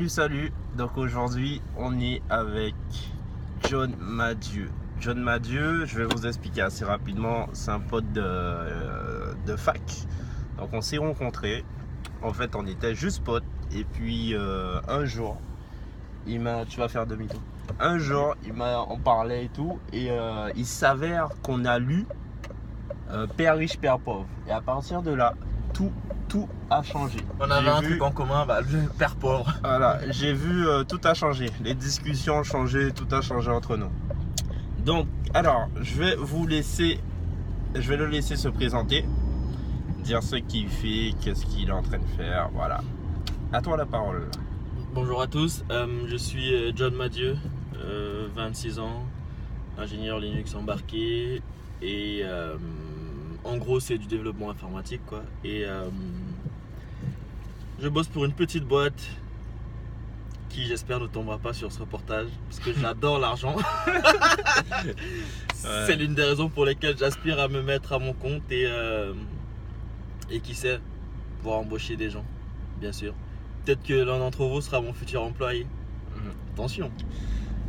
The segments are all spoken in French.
Salut. Donc aujourd'hui, on est avec John Madieu. John Madieu, je vais vous expliquer assez rapidement. C'est un pote de fac. Donc on s'est rencontrés. En fait, on était juste potes. Et puis un jour, tu vas faire demi-tour. Un jour, on parlait et tout. Et il s'avère qu'on a lu Père riche, Père pauvre. Et à partir de là, tout a changé. On avait un truc en commun, le père pauvre. Voilà, j'ai vu tout a changé. Les discussions ont changé, tout a changé entre nous. Donc, alors, je vais le laisser se présenter, dire ce qu'il fait, qu'est-ce qu'il est en train de faire, voilà. À toi la parole. Bonjour à tous, je suis John Madieu, 26 ans, ingénieur Linux embarqué et en gros c'est du développement informatique quoi. Et je bosse pour une petite boîte qui j'espère ne tombera pas sur ce reportage parce que j'adore l'argent. C'est l'une des raisons pour lesquelles j'aspire à me mettre à mon compte et qui sait, pouvoir embaucher des gens, bien sûr. Peut-être que l'un d'entre vous sera mon futur employé. Attention.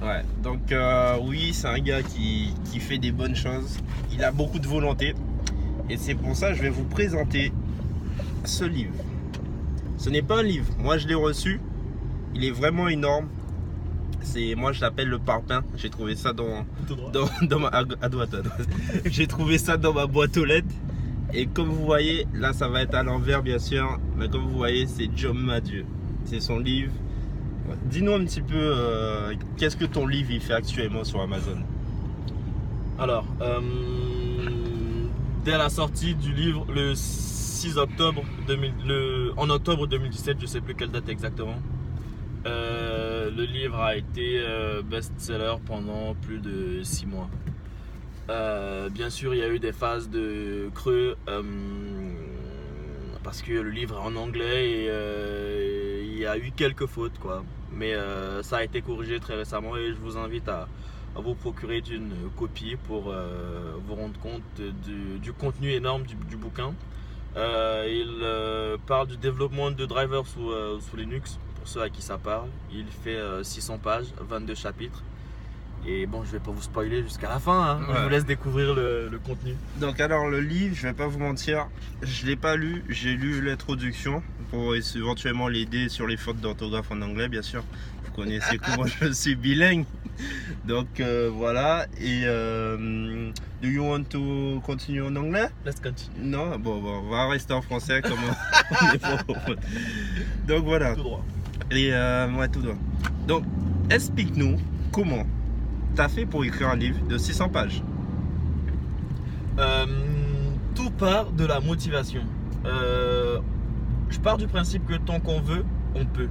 Ouais, donc oui, c'est un gars qui fait des bonnes choses. Il a beaucoup de volonté. Et c'est pour ça que je vais vous présenter ce livre. Ce n'est pas un livre. Moi, je l'ai reçu. Il est vraiment énorme. Moi, je l'appelle le parpaing. J'ai trouvé ça dans ma à droite. J'ai trouvé ça dans ma boîte aux lettres. Et comme vous voyez, là, ça va être à l'envers, bien sûr. Mais comme vous voyez, c'est John Madieu. C'est son livre. Dis-nous un petit peu, qu'est-ce que ton livre il fait actuellement sur Amazon? Alors, dès la sortie du livre, le 6 octobre, en octobre 2017, je ne sais plus quelle date exactement, le livre a été best-seller pendant plus de 6 mois. Bien sûr, il y a eu des phases de creux parce que le livre est en anglais et il y a eu quelques fautes quoi. Mais ça a été corrigé très récemment et je vous invite à vous procurer une copie pour vous rendre compte du contenu énorme du bouquin. Il parle du développement de drivers sous Linux, pour ceux à qui ça parle. Il fait 600 pages, 22 chapitres. Et bon, je vais pas vous spoiler jusqu'à la fin, hein. Ouais. Je vous laisse découvrir le contenu. Donc alors le livre, je vais pas vous mentir, je l'ai pas lu, j'ai lu l'introduction pour éventuellement l'aider sur les fautes d'orthographe en anglais, bien sûr. Vous connaissez comment je suis bilingue. Donc voilà, et do you want to continue en anglais? Let's continue. Non, bon, on va rester en français comme on est pas. Donc voilà. Tout droit. Et ouais, tout droit. Donc, explique-nous comment t'as fait pour écrire un livre de 600 pages. Tout part de la motivation. Je pars du principe que tant qu'on veut, on peut.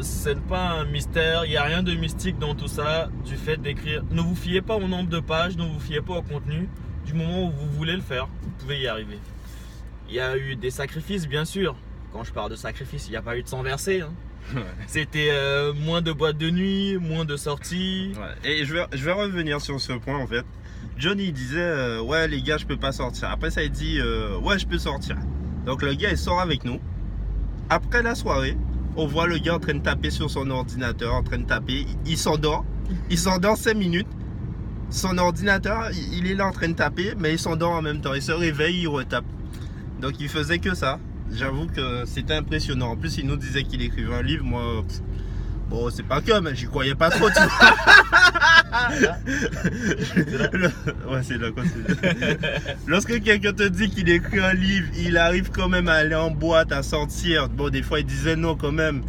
Ce n'est pas un mystère, il n'y a rien de mystique dans tout ça, du fait d'écrire. Ne vous fiez pas au nombre de pages, ne vous fiez pas au contenu. Du moment où vous voulez le faire, vous pouvez y arriver. Il y a eu des sacrifices, bien sûr. Quand je parle de sacrifices, il n'y a pas eu de sang versé. Hein. Ouais. C'était moins de boîtes de nuit, moins de sorties. Ouais. Et je vais revenir sur ce point en fait. Johnny il disait ouais les gars je peux pas sortir. Après ça il dit ouais je peux sortir. Donc le gars il sort avec nous. Après la soirée, on voit le gars en train de taper sur son ordinateur, en train de taper. Il s'endort 5 minutes. Son ordinateur il est là en train de taper mais il s'endort en même temps. Il se réveille, il retape. Donc il faisait que ça. J'avoue que c'était impressionnant. En plus, il nous disait qu'il écrivait un livre. Moi, bon, c'est pas que, mais j'y croyais pas trop. Tu vois. Ouais, c'est là quoi. Lorsque quelqu'un te dit qu'il écrit un livre, il arrive quand même à aller en boîte, à sortir. Bon, des fois, il disait non quand même.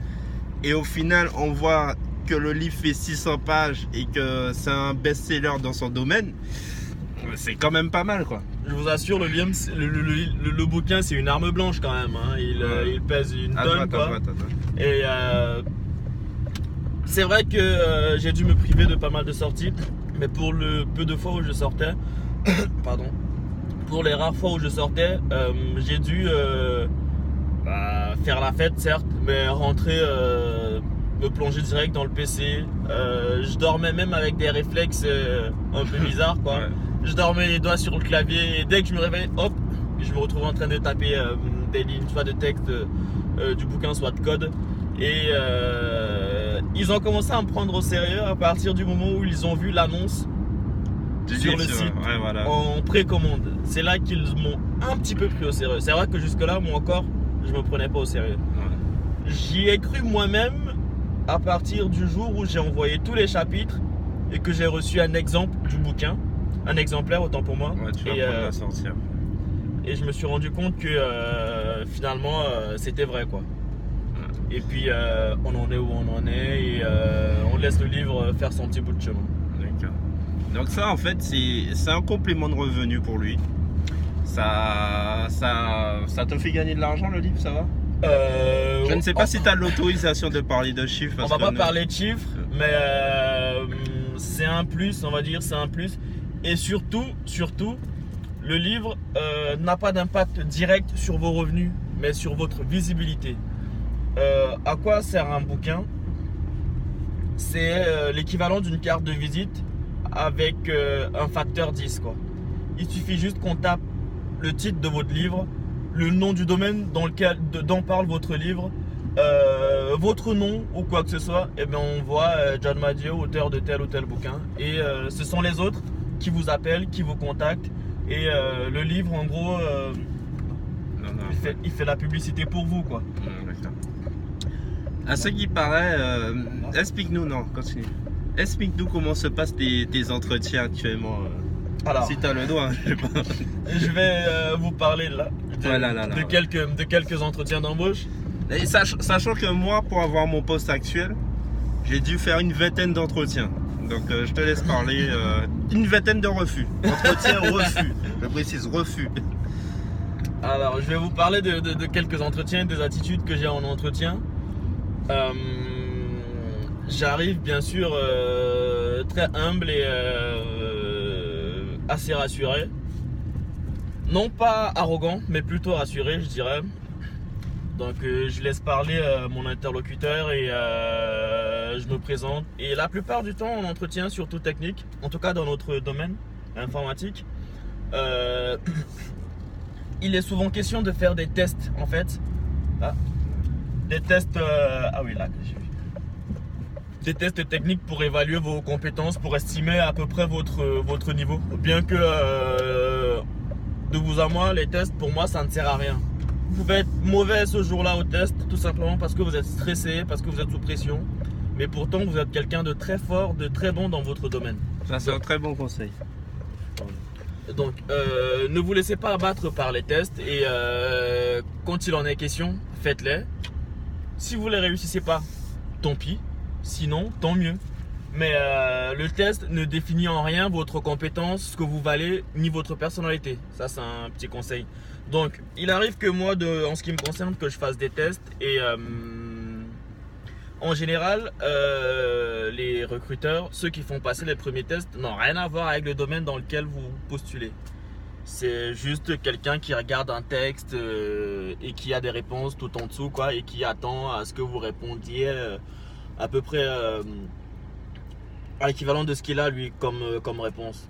Et au final, on voit que le livre fait 600 pages et que c'est un best-seller dans son domaine. C'est quand même pas mal quoi. Je vous assure, le bouquin c'est une arme blanche quand même. Hein. Il pèse une tonne quoi. Et c'est vrai que j'ai dû me priver de pas mal de sorties, mais pour le peu de fois où je sortais, pardon, pour les rares fois où je sortais, j'ai dû faire la fête certes, mais rentrer, me plonger direct dans le PC. Je dormais même avec des réflexes un peu bizarres quoi. Ouais. Je dormais les doigts sur le clavier et dès que je me réveillais, hop, je me retrouve en train de taper des lignes, soit de texte du bouquin, soit de code. Et ils ont commencé à me prendre au sérieux à partir du moment où ils ont vu l'annonce sur le site en précommande. C'est là qu'ils m'ont un petit peu pris au sérieux. C'est vrai que jusque-là, moi encore, je me prenais pas au sérieux. J'y ai cru moi-même à partir du jour où j'ai envoyé tous les chapitres et que j'ai reçu un exemple du bouquin, un exemplaire autant pour moi. Ouais, tu vas prendre la sortir. Et je me suis rendu compte que finalement c'était vrai quoi. Et puis on en est où on en est et on laisse le livre faire son petit bout de chemin. D'accord. Donc ça en fait c'est un complément de revenu pour lui. Ça te fait gagner de l'argent le livre, ça va? Je ne sais pas si tu as l'autorisation de parler de chiffres. On va pas parler de chiffres, mais c'est un plus, on va dire, c'est un plus. Et surtout, le livre n'a pas d'impact direct sur vos revenus, mais sur votre visibilité. À quoi sert un bouquin? C'est l'équivalent d'une carte de visite avec un facteur 10 quoi. Il suffit juste qu'on tape le titre de votre livre, le nom du domaine dont parle votre livre, votre nom ou quoi que ce soit, et bien on voit John Madio, auteur de tel ou tel bouquin. Et ce sont les autres qui vous appellent, qui vous contactent. Et le livre, en gros, il fait la publicité pour vous, quoi. À ce qui paraît, explique-nous, continue. Explique-nous comment se passent tes entretiens actuellement. Alors, si tu as le doigt, je sais pas. Je vais vous parler de quelques entretiens d'embauche. Sachant que moi, pour avoir mon poste actuel, j'ai dû faire une vingtaine d'entretiens. Donc je te laisse parler. Une vingtaine de refus. Entretien, refus. Je précise, refus. Alors, je vais vous parler de quelques entretiens, des attitudes que j'ai en entretien. J'arrive bien sûr très humble et assez rassuré. Non pas arrogant, mais plutôt rassuré, je dirais. Donc je laisse parler mon interlocuteur et je me présente. Et la plupart du temps en entretien, surtout technique, en tout cas dans notre domaine informatique, il est souvent question de faire des tests en fait. Des tests, des tests techniques pour évaluer vos compétences, pour estimer à peu près votre niveau. Bien que de vous à moi, les tests pour moi ça ne sert à rien. Vous pouvez être mauvais ce jour-là au test, tout simplement parce que vous êtes stressé, parce que vous êtes sous pression. Mais pourtant, vous êtes quelqu'un de très fort, de très bon dans votre domaine. Ça, c'est un très bon conseil. Donc, ne vous laissez pas abattre par les tests et quand il en est question, faites-les. Si vous ne les réussissez pas, tant pis. Sinon, tant mieux. Mais le test ne définit en rien votre compétence, ce que vous valez, ni votre personnalité. Ça, c'est un petit conseil. Donc, il arrive que moi, en ce qui me concerne, que je fasse des tests. Et en général, les recruteurs, ceux qui font passer les premiers tests, n'ont rien à voir avec le domaine dans lequel vous postulez. C'est juste quelqu'un qui regarde un texte et qui a des réponses tout en dessous, quoi, et qui attend à ce que vous répondiez à peu près à l'équivalent de ce qu'il a lui comme réponse.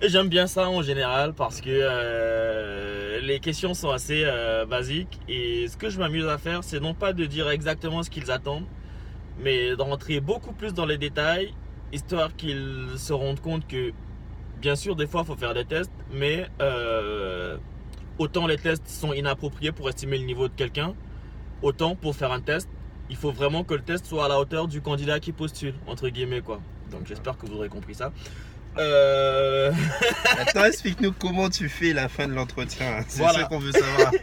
Et j'aime bien ça en général parce que les questions sont assez basiques et ce que je m'amuse à faire, c'est non pas de dire exactement ce qu'ils attendent, mais de rentrer beaucoup plus dans les détails, histoire qu'ils se rendent compte que bien sûr des fois il faut faire des tests, mais autant les tests sont inappropriés pour estimer le niveau de quelqu'un, autant pour faire un test, il faut vraiment que le test soit à la hauteur du candidat qui postule, entre guillemets quoi. Donc j'espère que vous aurez compris ça. Attends, explique-nous comment tu fais la fin de l'entretien. C'est ça qu'on veut savoir.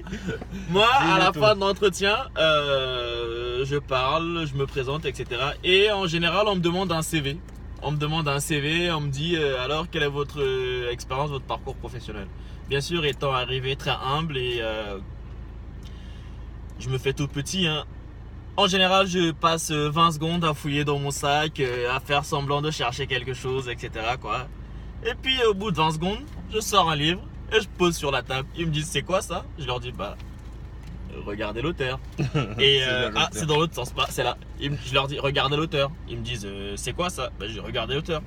Moi, à la fin de l'entretien, je parle, je me présente, etc. Et en général, on me demande un CV. On me dit alors quelle est votre expérience, votre parcours professionnel. Bien sûr, étant arrivé très humble et je me fais tout petit, hein. En général, je passe 20 secondes à fouiller dans mon sac, à faire semblant de chercher quelque chose, etc. quoi. Et puis, au bout de 20 secondes, je sors un livre et je pose sur la table. Ils me disent, c'est quoi ça? Je leur dis, regardez l'auteur. Et c'est dans l'autre sens, c'est là. Je leur dis, regardez l'auteur. Ils me disent, c'est quoi ça? Je dis, regardez l'auteur.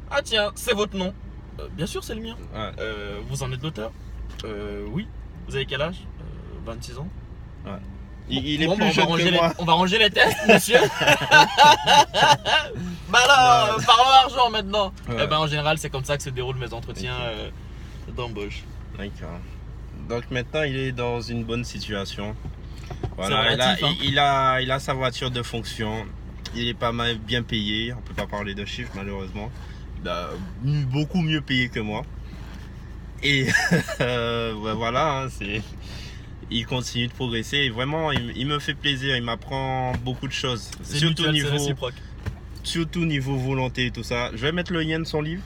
Ah tiens, c'est votre nom. Bien sûr, c'est le mien. Ouais. Vous en êtes l'auteur? Oui. Vous avez quel âge? 26 ans. Ouais. Il est Bon, plus bah, jeune que moi. on va ranger les tests, monsieur. Bah alors, parlons argent maintenant. Ouais. Eh ben, en général, c'est comme ça que se déroulent mes entretiens d'embauche. D'accord. Donc maintenant, il est dans une bonne situation. C'est Voilà, relatif, hein. il a sa voiture de fonction. Il est pas mal bien payé. On peut pas parler de chiffres malheureusement. Il a beaucoup mieux payé que moi. Et ouais, voilà, hein, il continue de progresser. Et vraiment, il me fait plaisir. Il m'apprend beaucoup de choses. C'est Surtout mutuel, c'est réciproque. surtout niveau volonté et tout ça. Je vais mettre le lien de son livre.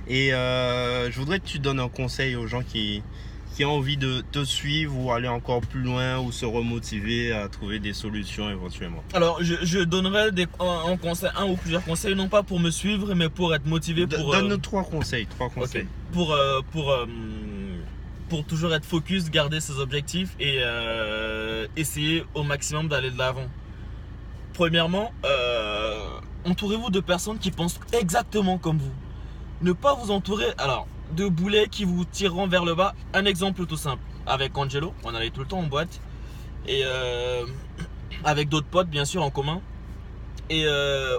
Et je voudrais que tu donnes un conseil aux gens qui ont envie de te suivre ou aller encore plus loin ou se remotiver à trouver des solutions éventuellement. Alors, je donnerai un ou plusieurs conseils, non pas pour me suivre, mais pour être motivé pour. Donne-nous trois conseils. Ok. Pour toujours être focus, garder ses objectifs et essayer au maximum d'aller de l'avant. Premièrement, entourez-vous de personnes qui pensent exactement comme vous. Ne pas vous entourer de boulets qui vous tireront vers le bas. Un exemple tout simple. Avec Angelo, on allait tout le temps en boîte. Et avec d'autres potes, bien sûr, en commun. Et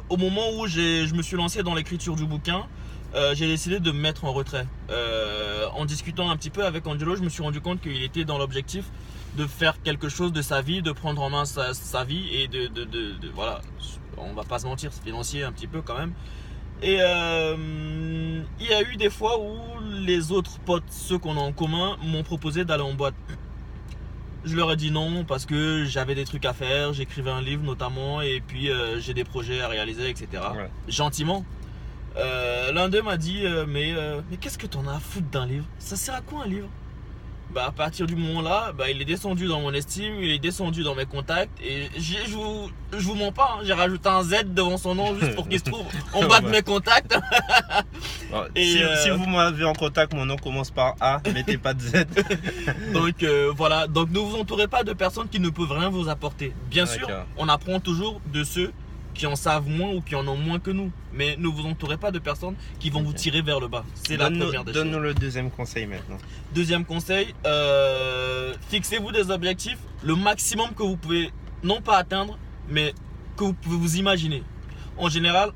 au moment où je me suis lancé dans l'écriture du bouquin, j'ai décidé de me mettre en retrait. En discutant un petit peu avec Angelo, je me suis rendu compte qu'il était dans l'objectif de faire quelque chose de sa vie, de prendre en main sa vie et voilà, on va pas se mentir, c'est financier un petit peu quand même. Et il y a eu des fois où les autres potes, ceux qu'on a en commun, m'ont proposé d'aller en boîte. Je leur ai dit non parce que j'avais des trucs à faire, j'écrivais un livre notamment et puis j'ai des projets à réaliser, etc. Ouais. Gentiment. L'un d'eux m'a dit mais qu'est-ce que t'en as à foutre d'un livre? Ça sert à quoi un livre? Bah, à partir du moment là, il est descendu dans mon estime, il est descendu dans mes contacts et je vous mens pas, hein, j'ai rajouté un Z devant son nom juste pour qu'il se trouve en bas de mes contacts. Bon, Et, si vous m'avez en contact, mon nom commence par A, mettez pas de Z. Donc voilà, donc ne vous entourez pas de personnes qui ne peuvent rien vous apporter. Bien sûr, D'accord. on apprend toujours de ceux qui en savent moins ou qui en ont moins que nous. Mais ne vous entourez pas de personnes qui vont vous tirer vers le bas. C'est la première des choses. Donne-nous le deuxième conseil maintenant. Deuxième conseil, fixez-vous des objectifs le maximum que vous pouvez, non pas atteindre, mais que vous pouvez vous imaginer. En général,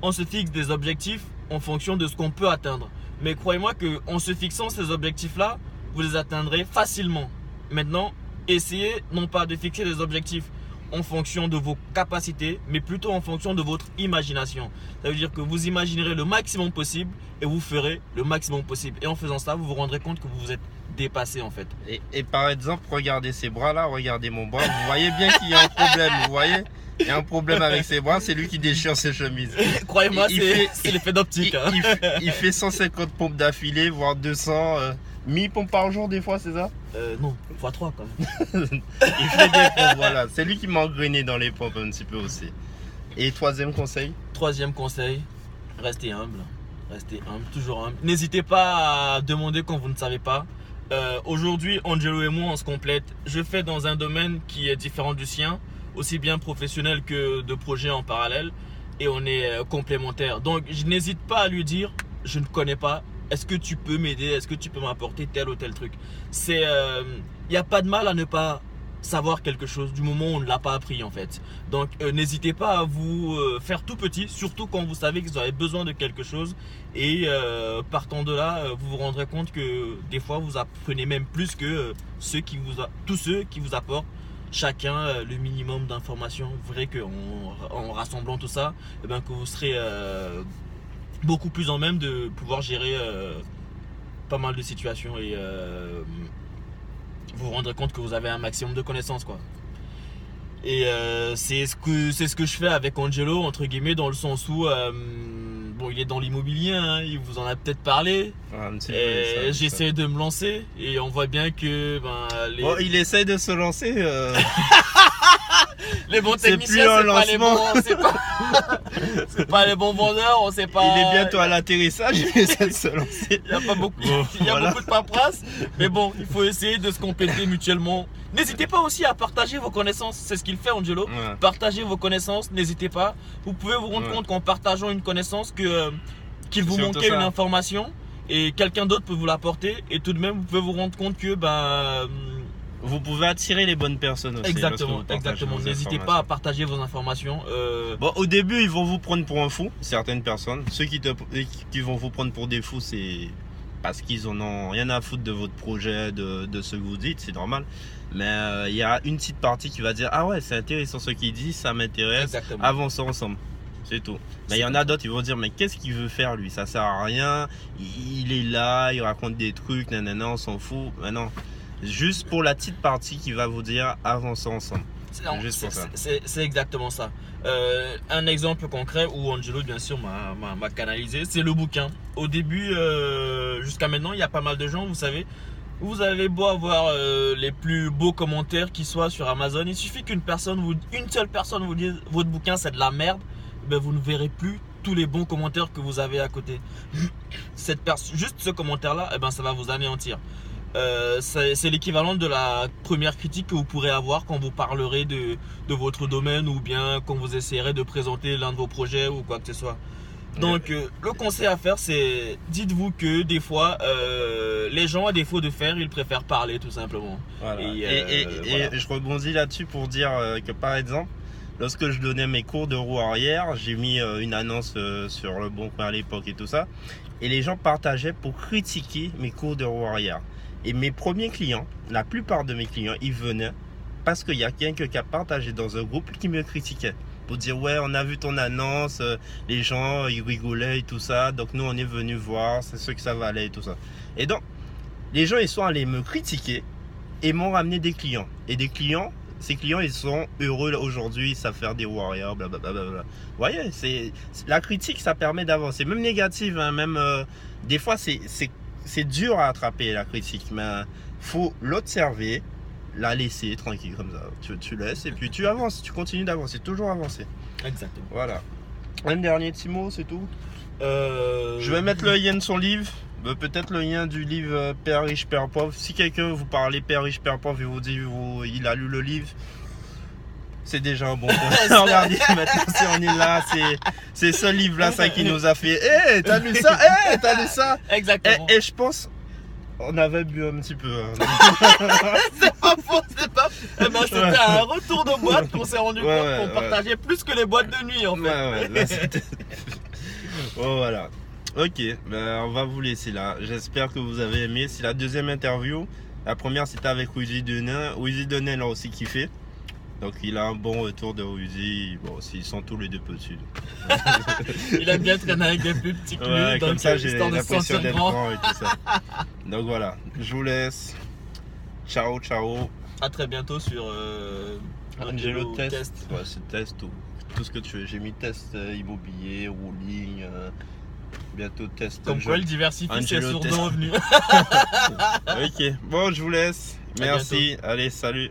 on se fixe des objectifs en fonction de ce qu'on peut atteindre. Mais croyez-moi qu'en se fixant ces objectifs-là, vous les atteindrez facilement. Maintenant, essayez non pas de fixer des objectifs en fonction de vos capacités, mais plutôt en fonction de votre imagination. Ça veut dire que vous imaginerez le maximum possible et vous ferez le maximum possible. Et en faisant ça, vous vous rendrez compte que vous vous êtes dépassé en fait. Et par exemple, regardez ces bras là, regardez mon bras. Vous voyez bien qu'il y a un problème, vous voyez? Il y a un problème avec ses bras, c'est lui qui déchire ses chemises. Croyez-moi, Il c'est l'effet d'optique. Hein. Il fait 150 pompes d'affilée, voire 200. 1000 pompes par jour des fois, c'est ça? Non, x3 quand même. Il fait des pompes, voilà. C'est lui qui m'a engrainé dans les pompes un petit peu aussi. Et troisième conseil? Troisième conseil, restez humble. Restez humble, toujours humble. N'hésitez pas à demander quand vous ne savez pas. Aujourd'hui, Angelo et moi, on se complète. Je fais dans un domaine qui est différent du sien, aussi bien professionnel que de projet en parallèle. Et on est complémentaires. Donc, je n'hésite pas à lui dire, je ne connais pas. Est-ce que tu peux m'aider? Est-ce que tu peux m'apporter tel ou tel truc? Il n'y a pas de mal à ne pas savoir quelque chose du moment où on ne l'a pas appris en fait. Donc n'hésitez pas à vous faire tout petit, surtout quand vous savez que vous avez besoin de quelque chose. Et partant de là, vous vous rendrez compte que des fois vous apprenez même plus que tous ceux qui vous apportent chacun le minimum d'informations. Vous verrez qu'en rassemblant tout ça, que vous serez beaucoup plus en même de pouvoir gérer pas mal de situations et vous vous rendrez compte que vous avez un maximum de connaissances quoi. Et c'est ce que je fais avec Angelo entre guillemets, dans le sens où bon, il est dans l'immobilier, hein, il vous en a peut-être parlé. J'essaie de me lancer et on voit bien que bon, il essaie de se lancer. Les bons techniciens, c'est pas les bons vendeurs, on sait pas. Il est bientôt à l'atterrissage, il essaie de se lancer. Il y a pas beaucoup, beaucoup de paperasse, mais bon, il faut essayer de se compléter mutuellement. N'hésitez pas aussi à partager vos connaissances, c'est ce qu'il fait Angelo. Ouais. Partagez vos connaissances, n'hésitez pas. Vous pouvez vous rendre compte qu'en partageant une connaissance qu'il vous manquait une information et quelqu'un d'autre peut vous l'apporter, et tout de même vous pouvez vous rendre compte que vous pouvez attirer les bonnes personnes aussi. Exactement. N'hésitez pas à partager vos informations. Bon, au début, ils vont vous prendre pour un fou, certaines personnes. Ceux qui vont vous prendre pour des fous, c'est parce qu'ils en ont rien à foutre de votre projet, de ce que vous dites, c'est normal. Mais il y a une petite partie qui va dire ah ouais, c'est intéressant ce qu'il dit, ça m'intéresse, avançons ensemble. C'est tout. Mais il y en a d'autres, ils vont dire mais qu'est-ce qu'il veut faire lui? Ça sert à rien, il est là, il raconte des trucs, nanana, on s'en fout. Mais non, juste pour la petite partie qui va vous dire avançons ensemble. C'est exactement ça. Un exemple concret où Angelo bien sûr m'a canalisé, c'est le bouquin. Au début, jusqu'à maintenant, il y a pas mal de gens, vous savez, vous avez beau avoir les plus beaux commentaires qui soient sur Amazon, il suffit une seule personne vous dise votre bouquin c'est de la merde, ben vous ne verrez plus tous les bons commentaires que vous avez à côté. Juste ce commentaire là, ben ça va vous anéantir. C'est l'équivalent de la première critique que vous pourrez avoir quand vous parlerez de votre domaine ou bien quand vous essayerez de présenter l'un de vos projets ou quoi que ce soit. Donc le conseil à faire, c'est dites-vous que des fois les gens à défaut de faire, ils préfèrent parler tout simplement. Voilà. Et je rebondis là-dessus pour dire que par exemple, lorsque je donnais mes cours de roue arrière, j'ai mis une annonce sur le Bon Coin à l'époque et tout ça, et les gens partageaient pour critiquer mes cours de roue arrière. Et mes premiers clients, la plupart de mes clients, ils venaient parce qu'il y a quelqu'un qui a partagé dans un groupe qui me critiquait. Pour dire ouais, on a vu ton annonce, les gens ils rigolaient et tout ça, donc nous on est venu voir, c'est ce que ça valait et tout ça. Et donc les gens ils sont allés me critiquer et m'ont ramené des clients. Et des clients, ces clients ils sont heureux aujourd'hui, ils savent faire des warriors, blablabla. Vous voyez, la critique ça permet d'avancer, même négative, hein, même des fois c'est dur à attraper la critique, mais faut l'observer, la laisser tranquille comme ça. Tu laisses et puis tu avances, tu continues d'avancer, toujours avancer. Exactement. Voilà. Un dernier petit mot, c'est tout. Je vais mettre le lien de son livre, peut-être le lien du livre Père riche, Père pauvre. Si quelqu'un vous parle Père riche, Père pauvre et vous dit il a lu le livre, c'est déjà un bon point. Regardez, maintenant si on est là, c'est ce livre-là ça qui nous a fait hey, t'as lu ça? Hey, t'as lu ça? Exactement. Et je pense on avait bu un petit peu. Hein. C'est pas faux, c'est pas faux. C'était un retour de boîte qu'on s'est rendu compte qu'on partageait plus que les boîtes de nuit en fait. Ouais, là, c'était... Bon, voilà. Ok, ben, on va vous laisser là. J'espère que vous avez aimé. C'est la deuxième interview. La première c'était avec Wheezy Denain. Wheezy Denain a aussi kiffé. Donc il a un bon retour de Wheezy. Bon, ils sont tous les deux petits. Il aime bien traîner avec des plus petits que lui. Ouais, comme ça j'ai l'impression d'être grand grand et tout ça. Donc voilà, je vous laisse. Ciao, ciao. À très bientôt sur Angelo Test. Ouais, c'est test tout ce que tu veux. J'ai mis test immobilier, rolling. Bientôt test. Comme quoi, le diversifie ses sources de revenus. Ok, bon, je vous laisse. Merci. Allez, salut.